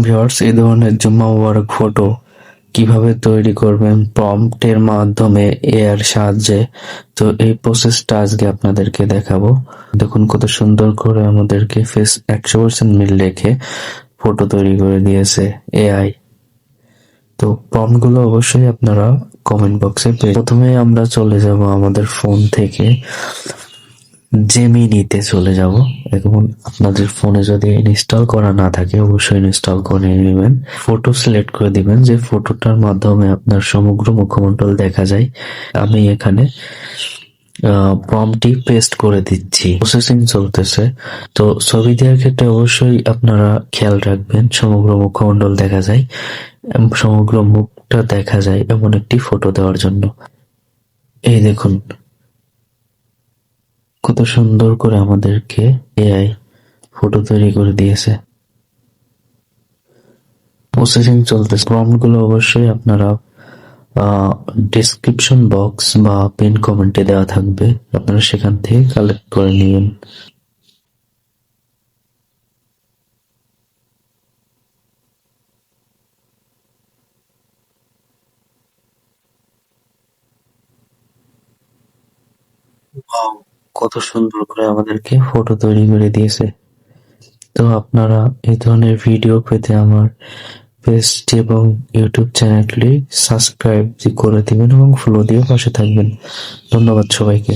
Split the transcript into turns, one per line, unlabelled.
Viewers, এই ধরনের জুম্মা মুবারক photo কিভাবে তৈরি করবেন প্রম্পটের মাধ্যমে এআর সাহায্যে, তো এই প্রসেসটা আজকে আপনাদেরকে দেখাবো। দেখুন কত সুন্দর করে আমাদেরকে ফেস 100% মিল রেখে ফটো তৈরি করে দিয়েছে এআই। তো প্রম্পট গুলো অবশ্যই আপনারা কমেন্ট বক্সে পেয়ে। প্রথমে আমরা চলে যাব আমাদের ফোন থেকে জেমিনিতে চলে যাব। এখন আপনাদের ফোনে যদি ইনস্টল করা না থাকে অবশ্যই ইনস্টল করে নেবেন। ফটো সিলেক্ট করে দিবেন যে ফটোটার মাধ্যমে আপনার সমগ্র মুখমণ্ডল দেখা যায়। আমি এখানে প্রম্পটটি পেস্ট করে দিচ্ছি, প্রসেসিং চলতেছে। তো ছবি দেওয়ার ক্ষেত্রে অবশ্যই আপনারা খেয়াল রাখবেন সমগ্র মুখমণ্ডল দেখা যায়, সমগ্র মুখটা দেখা যায় এমন একটি ফটো দেওয়ার জন্য। এই দেখুন কত সুন্দর করে আমাদেরকে এআই ফটো তৈরি করে দিয়েছে। প্রসেসিং চলতেছে। প্রম্পট গুলো অবশ্যই আপনারা ডেসক্রিপশন বক্স বা পিন কমেন্টে দেওয়া থাকবে, আপনারা সেখান থেকে কালেক্ট করে নিবেন। ওয়াও, কত সুন্দর করে আমাদেরকে ফটো তৈরি করে দিয়েছে। তো আপনারা এই ধরনের ভিডিও পেতে আমার পেজটি এবং ইউটিউব চ্যানেলটি সাবস্ক্রাইব করে দিবেন এবং ফলো দিয়ে পাশে থাকবেন। ধন্যবাদ সবাইকে।